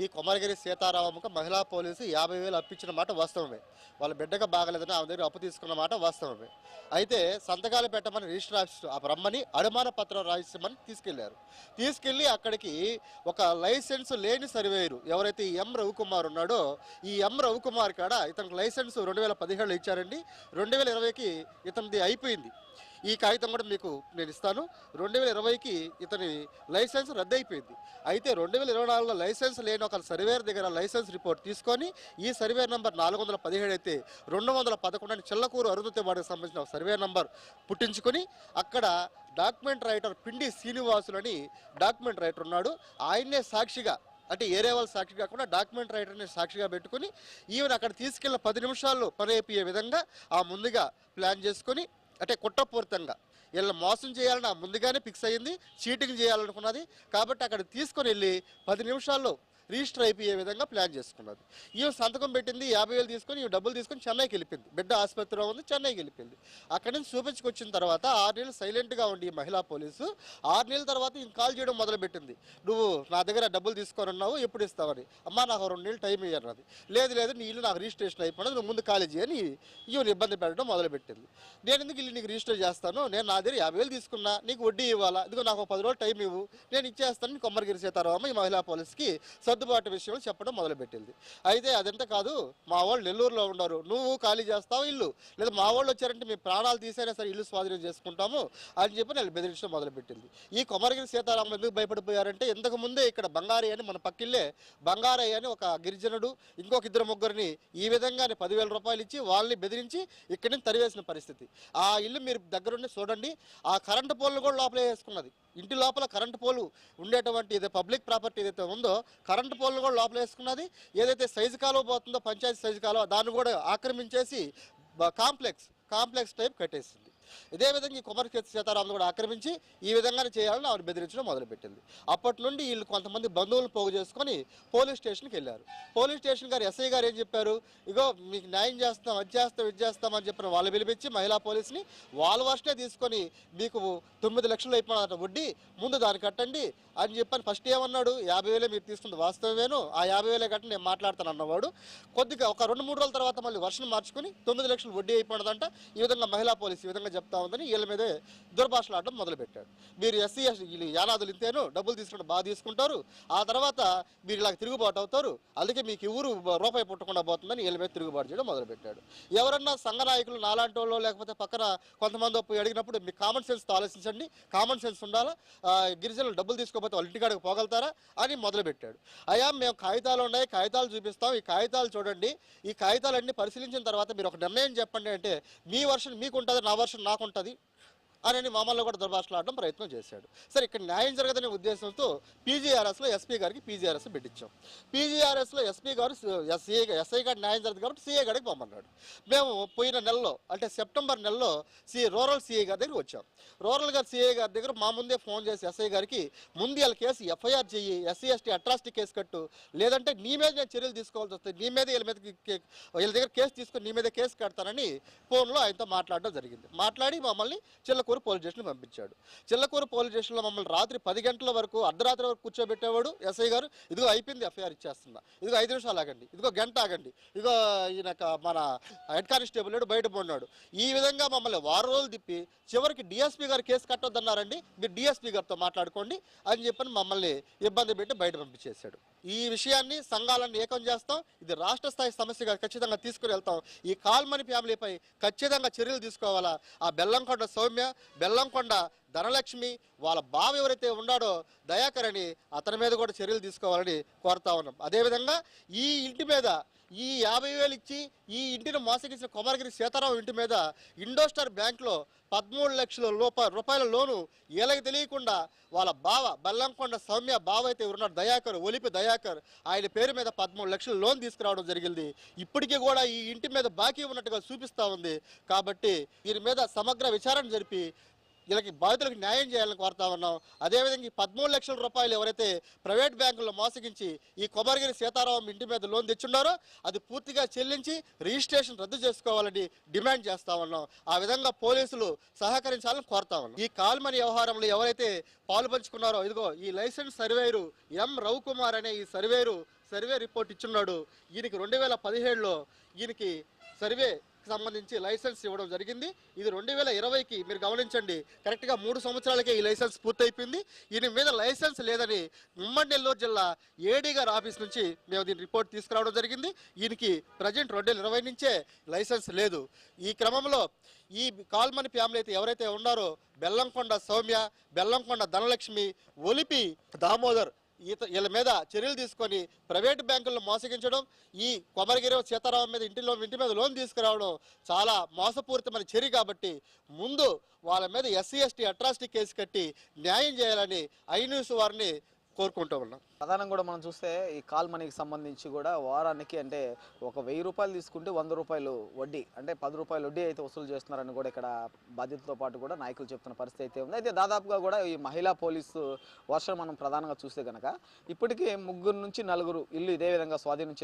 ఈ కొమరగిరి సీతారామకు మహిళా పోలీసు 50,000 అప్పించిన మాట వాస్తవమే. వాళ్ళ బిడ్డగా బాగలేదని ఆమె దగ్గర అప్పు తీసుకున్న మాట వాస్తవమే. అయితే సంతకాలు పెట్టమని రిజిస్టర్ ఆఫీస్ రమ్మని అనుమాన పత్రం రాసిమని తీసుకెళ్ళి అక్కడికి ఒక లైసెన్స్ లేని సర్వేయరు ఎవరైతే ఈ ఎం రవికుమార్ ఉన్నాడో ఈ ఎం రవికుమార్ కాడ ఇతనికి లైసెన్స్ 2017లో ఇచ్చారండి. 2020కి ఇతనిది అయిపోయింది. ఈ కాగితం కూడా మీకు నేను ఇస్తాను. 2020కి ఇతని లైసెన్స్ రద్దయిపోయింది. అయితే 2024లో లైసెన్స్ లేని ఒక సర్వేర్ దగ్గర లైసెన్స్ రిపోర్ట్ తీసుకొని ఈ సర్వే నెంబర్ 417 అయితే 211 అని చిల్లకూరు అరుంధతి వాడికి సంబంధించిన సర్వే నెంబర్ పుట్టించుకొని అక్కడ డాక్యుమెంట్ రైటర్ పిండి శ్రీనివాసులని డాక్యుమెంట్ రైటర్ ఉన్నాడు. ఆయన్నే సాక్షిగా, అంటే ఏరే వాళ్ళ సాక్షి కాకుండా డాక్యుమెంట్ రైటర్ని సాక్షిగా పెట్టుకుని ఈవెన్ అక్కడ తీసుకెళ్ళిన 10 నిమిషాల్లో పని అయిపోయే విధంగా ముందుగా ప్లాన్ చేసుకొని, అంటే కుట్రపూరితంగా వీళ్ళని మోసం చేయాలని ముందుగానే ఫిక్స్ అయ్యింది, చీటింగ్ చేయాలనుకున్నది. కాబట్టి అక్కడ తీసుకొని వెళ్ళి 10 నిమిషాల్లో రిజిస్టర్ అయిపోయే విధంగా ప్లాన్ చేసుకున్నది. ఈమె సంతకం పెట్టింది, 50,000 తీసుకొని ఈ డబ్బులు తీసుకొని చెన్నైకి వెళ్ళిపోయింది. బిడ్డ ఆసుపత్రిలో ఉంది, చెన్నైకి వెళ్ళిపోయింది. అక్కడి నుంచి చూపించుకొచ్చిన తర్వాత 6 నెలలు సైలెంట్గా ఉండి ఈ మహిళా పోలీసు 6 నెలల తర్వాత ఇంక కాల్ చేయడం మొదలుపెట్టింది. నువ్వు నా దగ్గర డబ్బులు తీసుకొని ఉన్నావు, ఎప్పుడు ఇస్తావని. అమ్మా నాకు 2 నెలలు టైం ఇయ్యన్నది. లేదు నీ ఇల్లు నాకు రిజిస్ట్రేషన్ అయిపోయినది, నువ్వు ముందు కాలేజీ అని ఈమెను ఇబ్బంది పెట్టడం మొదలుపెట్టింది. నేను ఎందుకు ఇల్లు నీకు రిజిస్టర్ చేస్తాను, నేను నా దగ్గర 50,000 తీసుకున్నా, నీకు వడ్డీ ఇవ్వాలా, ఇదిగో నాకు 10 రోజులు టైం ఇవ్వు, నేను ఇచ్చేస్తాను. కొమ్మరగిరి సీతారామ ఈ మహిళా పోలీస్కి సర్దుబాటు విషయంలో చెప్పడం మొదలుపెట్టింది. అయితే అదంతా కాదు, మా వాళ్ళు నెల్లూరులో ఉన్నారు, నువ్వు ఖాళీ చేస్తావు ఇల్లు, లేదా మా వాళ్ళు వచ్చారంటే మీ ప్రాణాలు తీసైనా సరే ఇల్లు స్వాధీనం చేసుకుంటాము అని చెప్పి నేను బెదిరించడం మొదలుపెట్టింది. ఈ కొమరగిరి సీతారామ ఎందుకు భయపడిపోయారంటే ఇంతకు ముందే ఇక్కడ బంగారయ్య అని మన పక్కిల్లే బంగారయ్య అని ఒక గిరిజనుడు ఇంకొక 2-3 ఈ విధంగానే 10,000 రూపాయలు ఇచ్చి వాళ్ళని బెదిరించి ఇక్కడి నుంచి తరివేసిన పరిస్థితి. ఆ ఇల్లు మీరు దగ్గరుండి చూడండి, ఆ కరెంటు పోల్ను కూడా లోపలే వేసుకున్నది. ఇంటి లోపల కరెంటు పోలు ఉండేటువంటి ఏదైతే పబ్లిక్ ప్రాపర్టీ ఏదైతే ఉందో కరెంటు పోల్ను కూడా లోపల వేసుకున్నది. ఏదైతే సైజు కాలువ పోతుందో పంచాయతీ సైజు కాలువ దాన్ని కూడా ఆక్రమించేసి కాంప్లెక్స్ టైప్ కట్టేసింది. ఇదే విధంగా ఈ కొమరకీర్తి సీతారామన్ కూడా ఆక్రమించి ఈ విధంగానే చేయాలని ఆవిడ బెదిరించడం మొదలుపెట్టింది. అప్పటి నుండి వీళ్ళు కొంతమంది బంధువులను పోగు చేసుకొని పోలీస్ స్టేషన్కి వెళ్ళారు. పోలీస్ స్టేషన్ గారు ఎస్ఐ గారు ఏం చెప్పారు, ఇగో మీకు న్యాయం చేస్తాం, అది చేస్తాం, ఇది చేస్తామని చెప్పిన వాళ్ళు పిలిపించి మహిళా పోలీసుని వాళ్ళ వర్షనే తీసుకొని మీకు 9 లక్షలు అయిపోయిన వడ్డీ ముందు దాన్ని కట్టండి అని చెప్పని ఫస్ట్ ఏమన్నాడు, 50,000 మీరు తీసుకుంది వాస్తవమేను, ఆ 50,000 కట్టి నేను మాట్లాడతాను అన్నవాడు కొద్దిగా ఒక 2-3 రోజుల తర్వాత మళ్ళీ వర్షం మార్చుకొని 9 లక్షలు వడ్డీ అయిపోయినదంట. ఈ విధంగా మహిళా పోలీసు ఈ విధంగా చెప్తా ఉందని వీళ్ళ మీదే దుర్భాషలాడడం మొదలుపెట్టాడు. మీరు ఎస్సీ వీళ్ళు యానాదులు ఇంతేను, డబ్బులు తీసుకుంటే బాగా తీసుకుంటారు, ఆ తర్వాత మీరు ఇలా తిరుగుబాటు అవుతారు, అందుకే మీకు ఊరు రూపాయి పుట్టకుండా పోతుందని వీళ్ళ మీద తిరుగుబాటు చేయడం మొదలుపెట్టాడు. ఎవరన్నా సంఘ నాయకులు నాలాంటి వాళ్ళు లేకపోతే పక్కన కొంతమంది పోయి అడిగినప్పుడు మీకు కామన్ సెన్స్తో ఆలోచించండి, కామన్ సెన్స్ ఉండాలా, గిరిజనులు డబ్బులు తీసుకోకపోతే వాళ్ళ ఇంటికాడికి పోగలుగుతారా అని మొదలుపెట్టాడు. అయ్యా మేము కాగితాలు ఉన్నాయి, కాగితాలు చూపిస్తాం, ఈ కాగితాలు చూడండి, ఈ కాగితాలన్నీ పరిశీలించిన తర్వాత మీరు ఒక నిర్ణయం చెప్పండి అంటే మీ వర్షన్ మీకు ఉంటుంది, నా వర్షన్ నాకు ఉంటుంది అని మమ్మల్ని కూడా దుర్భాషలాడడం ప్రయత్నం చేశాడు. సరే ఇక్కడ న్యాయం జరగదనే ఉద్దేశంతో పీజీఆర్ఎస్లో ఎస్పీ గారికి పీజీఆర్ఎస్ పెట్టించాం. పీజీఆర్ఎస్లో ఎస్పీ గారు ఎస్ఐ గారు న్యాయం జరగదు కాబట్టి సిఐ గారికి పంపన్నాడు. మేము పోయిన నెలలో అంటే సెప్టెంబర్ నెలలో రూరల్ సిఐ గారి దగ్గర వచ్చాం. రూరల్ గారు సిఐ గారి దగ్గర మా ముందే ఫోన్ చేసి ఎస్ఐ గారికి ముందు వీళ్ళ కేసు ఎఫ్ఐఆర్ చెయ్యి, ఎస్సీ ఎస్టీ అట్రాసిటీ కేసు కట్టు, లేదంటే నీ మీద నేను చర్యలు తీసుకోవాల్సి వస్తుంది, నీ మీద వీళ్ళ దగ్గర కేసు తీసుకొని నీ మీద కేసు కడతానని ఫోన్లో ఆయనతో మాట్లాడడం జరిగింది. మాట్లాడి మమ్మల్ని చిల్లకూరు పోలీస్ స్టేషన్ పంపించాడు. చిల్లకూరు పోలీస్ స్టేషన్లో మమ్మల్ని రాత్రి 10 గంటల వరకు అర్ధరాత్రి వరకు కూర్చోబెట్టేవాడు ఎస్ఐ గారు. ఇదిగో అయిపోయింది ఎఫ్ఐఆర్ ఇచ్చేస్తున్నా, ఇదిగో 5 నిమిషాలు ఆగండి, ఇదిగో గంట ఆగండి, ఇదిగో ఈయన మన హెడ్ కానిస్టేబుల్ లేడు బయట పోన్నాడు. ఈ విధంగా మమ్మల్ని 6 రోజులు తిప్పి చివరికి డిఎస్పీ గారు కేసు కట్టొద్దన్నారండి, మీరు డిఎస్పీ గారితో మాట్లాడుకోండి అని చెప్పని మమ్మల్ని ఇబ్బంది పెట్టి బయట పంపించేశాడు. ఈ విషయాన్ని సంఘాలను ఏకం చేస్తాం, ఇది రాష్ట్ర స్థాయి సమస్యగా ఖచ్చితంగా తీసుకుని వెళ్తాం. ఈ కాల్మని ఫ్యామిలీపై ఖచ్చితంగా చర్యలు తీసుకోవాలా. ఆ బెల్లంకొండ సౌమ్య, బెల్లంకొండ ధనలక్ష్మి వాళ్ళ బావ ఎవరైతే ఉన్నాడో దయాకర్ అని అతని మీద కూడా చర్యలు తీసుకోవాలని కోరుతా ఉన్నాం. అదేవిధంగా ఈ ఇంటి మీద ఈ 50,000 ఇచ్చి ఈ ఇంటిని మోసగించిన కొమరగిరి సీతారాం ఇంటి మీద ఇండోస్టార్ బ్యాంక్లో 13 లక్షల రూపాయల లోను వీళ్ళకి తెలియకుండా వాళ్ళ బావ బెల్లంకొండ సౌమ్య బావ అయితే ఉన్నాడు దయాకర్, ఒలిపి దయాకర్, ఆయన పేరు మీద 13 లక్షల లోన్ తీసుకురావడం జరిగింది. ఇప్పటికీ కూడా ఈ ఇంటి మీద బాకీ ఉన్నట్టుగా చూపిస్తూ ఉంది. కాబట్టి దీని మీద సమగ్ర విచారణ జరిపి వీళ్ళకి బాధితులకు న్యాయం చేయాలని కోరుతా ఉన్నాం. అదేవిధంగా ఈ 13 లక్షల రూపాయలు ఎవరైతే ప్రైవేట్ బ్యాంకుల్లో మోసగించి ఈ కొమరగిరి సీతారాం ఇంటి మీద లోన్ తెచ్చున్నారో అది పూర్తిగా చెల్లించి రిజిస్ట్రేషన్ రద్దు చేసుకోవాలని డిమాండ్ చేస్తా ఉన్నాం. ఆ విధంగా పోలీసులు సహకరించాలని కోరుతా ఉన్నాం. ఈ కాల్మని వ్యవహారంలో ఎవరైతే పాల్పంచుకున్నారో ఇదిగో ఈ లైసెన్స్ సర్వేయరు ఎం రవికుమార్ అనే ఈ సర్వే రిపోర్ట్ ఇచ్చున్నాడు. ఈయనకి 2017లో ఈయనకి సర్వే సంబంధించి లైసెన్స్ ఇవ్వడం జరిగింది. ఇది 2020కి మీరు గమనించండి, కరెక్ట్గా 3 సంవత్సరాలకే ఈ లైసెన్స్ పూర్తయిపోయింది. ఈయన మీద లైసెన్స్ లేదని ఉమ్మడి నెల్లూరు జిల్లా ఏడీ గారి ఆఫీస్ నుంచి మేము దీని రిపోర్ట్ తీసుకురావడం జరిగింది. ఈయనకి ప్రజెంట్ 2020 నుంచే లైసెన్స్ లేదు. ఈ క్రమంలో ఈ కాల్మని ఫ్యామిలీ అయితే ఎవరైతే ఉన్నారో బెల్లంకొండ సౌమ్య, బెల్లంకొండ ధనలక్ష్మి, ఒలిపి దామోదర్ వీళ్ళ మీద చర్యలు తీసుకొని ప్రైవేట్ బ్యాంకుల్లో మోసగించడం, ఈ కొమరగిరి సీతారామం మీద ఇంటి మీద లోన్ తీసుకురావడం చాలా మోసపూరితమైన చర్య. కాబట్టి ముందు వాళ్ళ మీద ఎస్సీ ఎస్టీ అట్రాసిటీ కేసు కట్టి న్యాయం చేయాలని ఐన్యూస్ వారిని కోరుకుంటూ ఉన్నాం. ప్రధానంగా కూడా మనం చూస్తే ఈ కాల్ మనీకి సంబంధించి కూడా వారానికి అంటే ఒక 1000 రూపాయలు తీసుకుంటే 100 రూపాయలు వడ్డీ అంటే 10 రూపాయలు వడ్డీ అయితే వసూలు చేస్తున్నారని కూడా ఇక్కడ బాధ్యతతో పాటు కూడా నాయకులు చెప్తున్న పరిస్థితి అయితే ఉంది. అయితే దాదాపుగా కూడా ఈ మహిళా పోలీసు వర్షం మనం ప్రధానంగా చూస్తే కనుక ఇప్పటికీ 3 నుంచి 4 ఇల్లు ఇదే విధంగా స్వాధీనం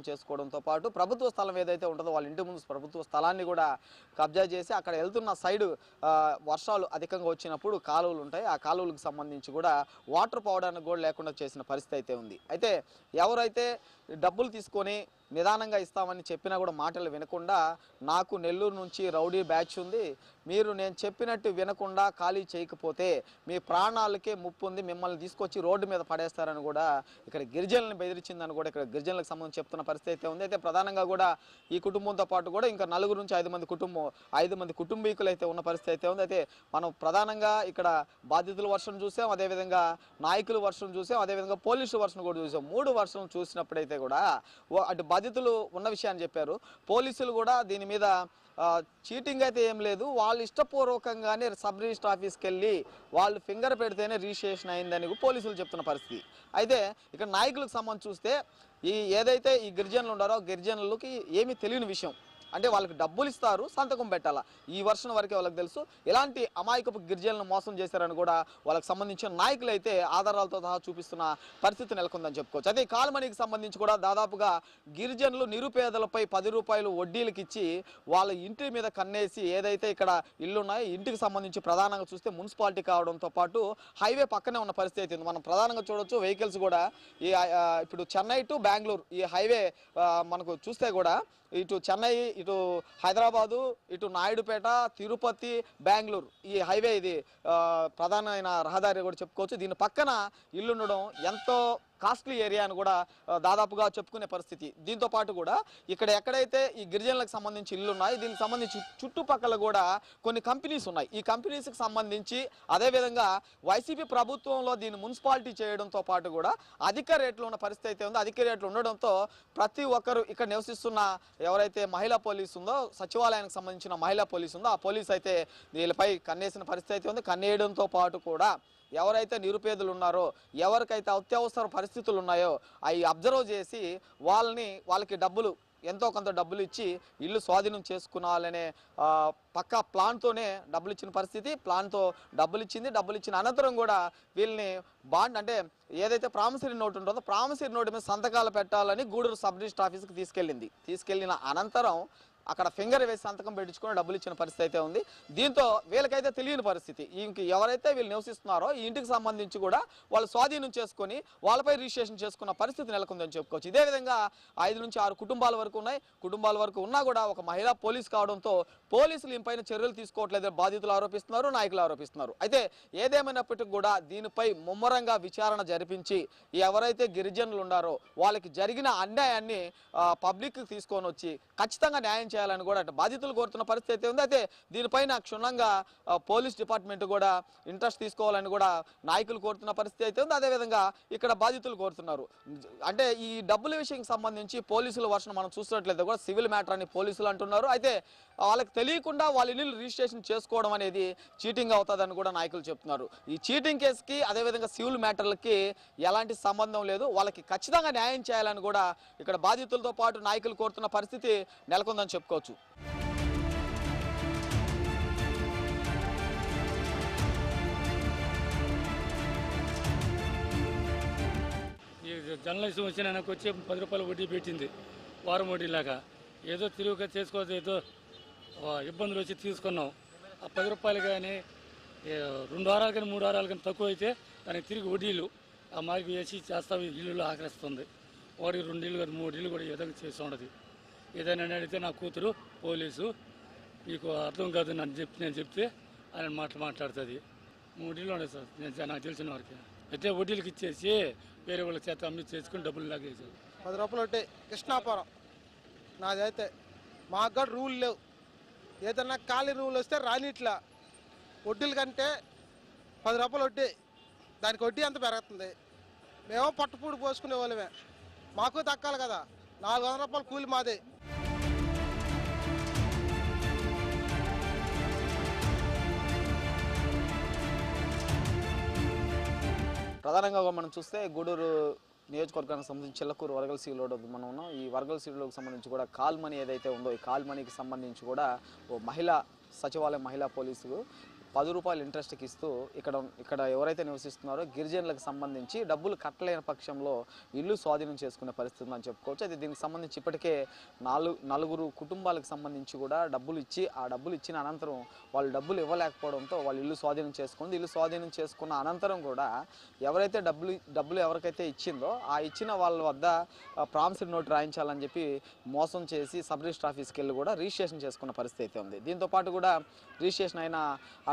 చేసుకోవడంతో పాటు ప్రభుత్వ స్థలం ఏదైతే ఉంటుందో వాళ్ళ ఇంటి ముందు ప్రభుత్వ స్థలాన్ని కూడా కబ్జా చేసి అక్కడ వెళ్తున్న సైడ్ వర్షాలు అధికంగా వచ్చినప్పుడు కాలువలు ఉంటాయి, ఆ కాలువలకు సంబంధించి కూడా వాటర్ పోవడానికి కూడా లేకుండా చేసిన పరిస్థితి అయితే ఉంది. అయితే ఎవరైతే డబ్బులు తీసుకొని నిదానంగా ఇస్తామని చెప్పినా కూడా మాటలు వినకుండా నాకు నెల్లూరు నుంచి రౌడీ బ్యాచ్ ఉంది, మీరు నేను చెప్పినట్టు వినకుండా ఖాళీ చేయకపోతే మీ ప్రాణాలకే ముప్పు ఉంది, మిమ్మల్ని తీసుకొచ్చి రోడ్డు మీద పడేస్తారని కూడా ఇక్కడ గిరిజనులను బెదిరించిందని కూడా ఇక్కడ గిరిజనులకు సంబంధించి చెప్తున్న పరిస్థితి అయితే ఉంది. అయితే ప్రధానంగా కూడా ఈ కుటుంబంతో పాటు కూడా ఇంకా 4 నుంచి 5 మంది కుటుంబీకులు అయితే ఉన్న పరిస్థితి అయితే ఉంది. అయితే మనం ప్రధానంగా ఇక్కడ బాధితుల వర్షం చూసాం, అదేవిధంగా నాయకుల వర్షం చూసాం, అదేవిధంగా పోలీసు వర్షం కూడా చూసాం. 3 వర్షం చూసినప్పుడైతే కూడా అటు బాధితులు ఉన్న విషయాన్ని చెప్పారు, పోలీసులు కూడా దీని మీద చీటింగ్ అయితే ఏం లేదు, వాళ్ళు ఇష్టపూర్వకంగానే సబ్ రిజిస్టర్ ఆఫీస్కి వెళ్ళి వాళ్ళు ఫింగర్ పెడితేనే రిజిస్ట్రేషన్ అయిందని పోలీసులు చెప్తున్న పరిస్థితి. అయితే ఇక్కడ నాయకులకు సంబంధించి చూస్తే ఏదైతే ఈ గిరిజనులు ఉన్నారో గిరిజనులకి ఏమీ తెలియని విషయం, అంటే వాళ్ళకి డబ్బులు ఇస్తారు, సంతకం పెట్టాలా, ఈ వర్షన్ వరకే వాళ్ళకి తెలుసు. ఎలాంటి అమాయకపు గిరిజనులను మోసం చేశారని కూడా వాళ్ళకి సంబంధించిన నాయకులు అయితే ఆధారాలతో సహా చూపిస్తున్న పరిస్థితి నెలకొందని చెప్పుకోవచ్చు. అదే కాల్మనీకి సంబంధించి కూడా దాదాపుగా గిరిజనులు నిరుపేదలపై 10 రూపాయలు వడ్డీలకు ఇచ్చి వాళ్ళ ఇంటి మీద కన్నేసి ఏదైతే ఇక్కడ ఇల్లు ఉన్నాయో ఇంటికి సంబంధించి ప్రధానంగా చూస్తే మున్సిపాలిటీ కావడంతో పాటు హైవే పక్కనే ఉన్న పరిస్థితి అయితే మనం ప్రధానంగా చూడొచ్చు. వెహికల్స్ కూడా ఈ ఇప్పుడు చెన్నై టు బెంగళూరు ఈ హైవే మనకు చూస్తే కూడా ఇటు చెన్నై, ఇటు హైదరాబాదు, ఇటు నాయుడుపేట, తిరుపతి, బెంగళూరు ఈ హైవే ఇది ప్రధానమైన రహదారి కూడా చెప్పుకోవచ్చు. దీని పక్కన ఇల్లు ఉండడం ఎంతో కాస్ట్లీ ఏరియా అని కూడా దాదాపుగా చెప్పుకునే పరిస్థితి. దీంతో పాటు కూడా ఇక్కడ ఎక్కడైతే ఈ గిరిజనులకు సంబంధించి ఇల్లు ఉన్నాయి దీనికి సంబంధించి చుట్టుపక్కల కూడా కొన్ని కంపెనీస్ ఉన్నాయి. ఈ కంపెనీస్కి సంబంధించి అదేవిధంగా వైసీపీ ప్రభుత్వంలో దీన్ని మున్సిపాలిటీ చేయడంతో పాటు కూడా అధిక రేట్లు ఉన్న పరిస్థితి అయితే ఉంది. అధిక రేట్లు ఉండడంతో ప్రతి ఒక్కరు ఇక్కడ నివసిస్తున్న ఎవరైతే మహిళా పోలీసు ఉందో, సచివాలయానికి సంబంధించిన మహిళా పోలీసు ఉందో ఆ పోలీసు అయితే వీళ్ళపై కన్నేసిన పరిస్థితి అయితే ఉంది. కన్నేయడంతో పాటు కూడా ఎవరైతే నిరుపేదలు ఉన్నారో, ఎవరికైతే అత్యవసర పరిస్థితులు ఉన్నాయో అవి అబ్జర్వ్ చేసి వాళ్ళకి డబ్బులు ఎంతో కొంత డబ్బులు ఇచ్చి ఇల్లు స్వాధీనం చేసుకున్నాలనే పక్కా ప్లాన్తోనే డబ్బులు ఇచ్చిన పరిస్థితి. ప్లాన్తో డబ్బులు ఇచ్చిన అనంతరం కూడా వీళ్ళని బాండ్ అంటే ఏదైతే ప్రామిసరీ నోట్ ఉంటుందో ప్రామిసరీ నోటు మీద సంతకాలు పెట్టాలని గూడూరు సబ్ రిజిస్టర్ ఆఫీస్కి తీసుకెళ్ళిన అనంతరం అక్కడ ఫింగర్ వేసి సంతకం పెట్టించుకొని డబ్బులు ఇచ్చిన పరిస్థితి అయితే ఉంది. దీంతో వీళ్ళకైతే తెలియని పరిస్థితి. ఇంక ఎవరైతే వీళ్ళు నివసిస్తున్నారో ఈ ఇంటికి సంబంధించి కూడా వాళ్ళు స్వాధీనం చేసుకొని వాళ్ళపై రిజిస్ట్రేషన్ చేసుకున్న పరిస్థితి నెలకొందని చెప్పుకోవచ్చు. ఇదే విధంగా 5 నుంచి 6 కుటుంబాల వరకు ఉన్నాయి. కుటుంబాల వరకు ఉన్నా కూడా ఒక మహిళా పోలీస్ కావడంతో పోలీసులు దీనిపైన చర్యలు తీసుకోవట్లేదు బాధితులు ఆరోపిస్తున్నారు, నాయకులు ఆరోపిస్తున్నారు. అయితే ఏదేమైనప్పటికీ కూడా దీనిపై ముమ్మరంగా విచారణ జరిపించి ఎవరైతే గిరిజనులు ఉన్నారో వాళ్ళకి జరిగిన అన్యాయాన్ని పబ్లిక్కి తీసుకొని వచ్చి ఖచ్చితంగా న్యాయం చేయాలని కూడా బాధితులు కోరుతున్న పరిస్థితి అయితే ఉంది. అయితే దీనిపైన క్షుణ్ణంగా పోలీస్ డిపార్ట్మెంట్ కూడా ఇంట్రెస్ట్ తీసుకోవాలని కూడా నాయకులు కోరుతున్న పరిస్థితి అయితే ఉంది. అదేవిధంగా ఇక్కడ బాధితులు కోరుతున్నారు. అంటే ఈ డబ్బుల విషయానికి సంబంధించి పోలీసుల వర్షం మనం చూసినట్లయితే కూడా సివిల్ మ్యాటర్ అని పోలీసులు అంటున్నారు. అయితే వాళ్ళకి తెలియకుండా వాళ్ళ ఇల్లు రిజిస్ట్రేషన్ చేసుకోవడం అనేది చీటింగ్ అవుతుందని కూడా నాయకులు చెప్తున్నారు. ఈ చీటింగ్ కేసుకి అదేవిధంగా సివిల్ మ్యాటర్లకి ఎలాంటి సంబంధం లేదు. వాళ్ళకి ఖచ్చితంగా న్యాయం చేయాలని కూడా ఇక్కడ బాధితులతో పాటు నాయకులు కోరుతున్న పరిస్థితి నెలకొందని చెప్పుకోవచ్చు. ఈ జర్నలిస్ట్ వచ్చిన నాకు వచ్చి 10 రూపాయలు వడ్డీ పెట్టింది, వారం వడ్డీలాగా. ఏదో తిరుగుగా చేసుకోవచ్చు, ఏదో ఇబ్బందులు వచ్చి తీసుకున్నాం. ఆ 10 రూపాయలు కానీ 2 వారాలు కానీ 3 వారాలు కానీ తక్కువ అయితే దానికి తిరిగి వడ్డీలు ఆ మార్పు వేసి చేస్తాం. ఇల్లు ఆకరిస్తుంది. వాడికి 2 ఇళ్ళు కాదు 3 ఇళ్ళు కూడా ఏదైనా చేసి ఉండదు. ఏదైనా అడిగితే నా కూతురు పోలీసు మీకు అర్థం కాదు నేను చెప్తే ఆయన మాట్లాడుతుంది. 3 ఇళ్ళు ఉండదు సార్ నాకు తెలిసిన వారికి. అయితే వడ్డీలకు ఇచ్చేసి వేరే వాళ్ళ చేత అమ్మి చేసుకుని డబ్బులు లాగేసారు. 10 రూపాయలు వడ్డీ కృష్ణాపురం నాదైతే. మాకు కూడా రూల్ లేవు. ఏదన్నా ఖాళీ రూల్ వస్తే రానిట్లా. వడ్డీల కంటే 10 రూపాయలు వడ్డీ, దానికి వడ్డీ అంత పెరుగుతుంది. మేమో పట్టుపూడి పోసుకునే వాళ్ళమే, మాకు దక్కాలి కదా. 400 రూపాయలు కూలి మాది. ప్రధానంగా మనం చూస్తే గూడూరు నియోజకవర్గానికి సంబంధించి చిల్లకూరు వరగల్ సీ రోడ్ మనం ఉన్నాం. ఈ వరగల్ సీ రోడ్కి సంబంధించి కూడా కాల్ మనీ ఏదైతే ఉందో ఈ కాల్ మనీకి సంబంధించి కూడా ఓ సచివాలయం మహిళా పోలీసు 10 రూపాయలు ఇంట్రెస్ట్కి ఇస్తూ ఇక్కడ ఎవరైతే నివసిస్తున్నారో గిరిజనులకు సంబంధించి డబ్బులు కట్టలేని పక్షంలో ఇల్లు స్వాధీనం చేసుకునే పరిస్థితి అని చెప్పుకోవచ్చు. అయితే దీనికి సంబంధించి ఇప్పటికే 4 కుటుంబాలకు సంబంధించి కూడా డబ్బులు ఇచ్చి ఆ డబ్బులు ఇచ్చిన అనంతరం వాళ్ళు డబ్బులు ఇవ్వలేకపోవడంతో వాళ్ళు ఇల్లు స్వాధీనం చేసుకుంది. ఇల్లు స్వాధీనం చేసుకున్న అనంతరం కూడా ఎవరైతే డబ్బులు ఎవరికైతే ఇచ్చిందో ఆ ఇచ్చిన వాళ్ళ వద్ద ప్రామిసరీ నోట్ రాయించాలని చెప్పి మోసం చేసి సబ్ రిజిస్టర్ ఆఫీస్కి వెళ్ళి కూడా రిజిస్ట్రేషన్ చేసుకున్న పరిస్థితి అయితే ఉంది. దీంతోపాటు కూడా రిజిస్ట్రేషన్ అయిన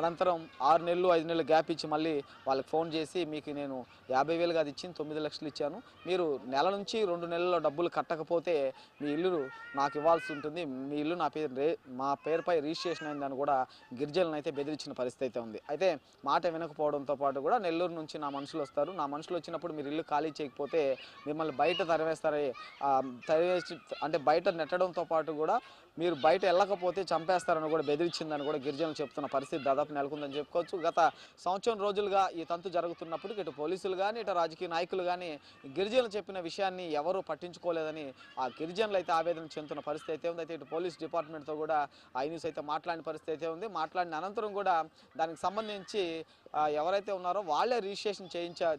అనంతరం 6 నెలలు 5 నెలలు గ్యాప్ ఇచ్చి మళ్ళీ వాళ్ళకి ఫోన్ చేసి మీకు నేను 50,000 కాదు ఇచ్చింది 9 లక్షలు ఇచ్చాను, మీరు నెల నుంచి 2 నెలల్లో డబ్బులు కట్టకపోతే మీ ఇల్లు నాకు ఇవ్వాల్సి ఉంటుంది, మీ ఇల్లు మా పేరుపై రిజిస్ట్రేషన్ అయిందని కూడా గిరిజనులను అయితే బెదిరించిన పరిస్థితి అయితే ఉంది. అయితే మాట వినకపోవడంతో పాటు కూడా నెల్లూరు నుంచి నా మనుషులు వస్తారు, నా మనుషులు వచ్చినప్పుడు మీరు ఇల్లు ఖాళీ చేయకపోతే మిమ్మల్ని బయట తరివేసి అంటే బయట నెట్టడంతో పాటు కూడా మీరు బయట వెళ్ళకపోతే చంపేస్తారని కూడా బెదిరించిందని కూడా గిరిజనులు చెప్తున్న పరిస్థితి దాదాపు నెలకొందని చెప్పుకోవచ్చు. గత సంవత్సరం రోజులుగా ఈ తంతు జరుగుతున్నప్పుడు ఇటు పోలీసులు కానీ ఇటు రాజకీయ నాయకులు కానీ గిరిజనులు చెప్పిన విషయాన్ని ఎవరూ పట్టించుకోలేదని ఆ గిరిజనులు అయితే ఆవేదన చెందుతున్న పరిస్థితి అయితే ఉంది. అయితే ఇటు పోలీస్ డిపార్ట్మెంట్తో కూడా ఐ న్యూస్ అయితే మాట్లాడిన పరిస్థితి అయితే ఉంది. మాట్లాడిన అనంతరం కూడా దానికి సంబంధించి ఎవరైతే ఉన్నారో వాళ్ళే రిజిస్ట్రేషన్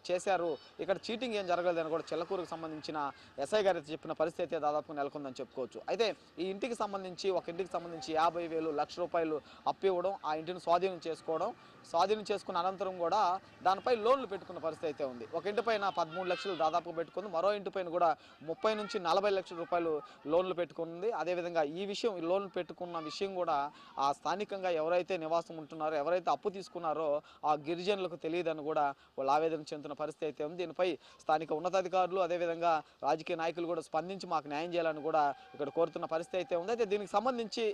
చేశారు, ఇక్కడ చీటింగ్ ఏం జరగలేదని కూడా చిల్లకూరుకు సంబంధించిన ఎస్ఐ గారు అయితే చెప్పిన పరిస్థితి అయితే దాదాపు నెలకొందని చెప్పుకోవచ్చు. అయితే ఈ ఇంటికి సంబంధించి ఒక ఇంటికి సంబంధించి 50,000 లక్ష రూపాయలు అప్పు ఇవ్వడం, ఆ ఇంటిని స్వాధీనం చేసుకున్న అనంతరం కూడా దానిపై లోన్లు పెట్టుకున్న పరిస్థితి అయితే ఉంది. ఒక ఇంటి పైన 13 లక్షలు దాదాపు పెట్టుకుంది, మరో ఇంటి పైన కూడా 30 నుంచి 40 లక్షల రూపాయలు లోన్లు పెట్టుకుంది. అదేవిధంగా ఈ లోన్లు పెట్టుకున్న విషయం కూడా ఆ స్థానికంగా ఎవరైతే నివాసం ఉంటున్నారో, ఎవరైతే అప్పు తీసుకున్నారో ఆ గిరిజనులకు తెలియదని కూడా వాళ్ళు ఆవేదన చెందుతున్న పరిస్థితి అయితే ఉంది. దీనిపై స్థానిక ఉన్నతాధికారులు అదేవిధంగా రాజకీయ నాయకులు కూడా స్పందించి మాకు న్యాయం చేయాలని కూడా ఇక్కడ కోరుతున్న పరిస్థితి అయితే ఉంది. అయితే దీనికి సంబంధించి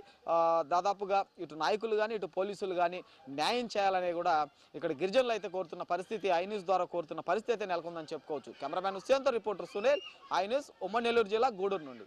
దాదాపుగా ఇటు నాయకులు కానీ ఇటు పోలీసులు కానీ న్యాయం చేయాలని కూడా ఇక్కడ గిరిజనులు అయితే కోరుతున్న పరిస్థితి, ఐ న్యూస్ ద్వారా కోరుతున్న పరిస్థితి అయితే నెలకొందని చెప్పుకోవచ్చు. కెమెరామ్యాన్ హుస్సేన్తో రిపోర్టర్ సునీల్, ఐ న్యూస్, ఉమ్మడి నెల్లూరు జిల్లా గూడూరు నుండి.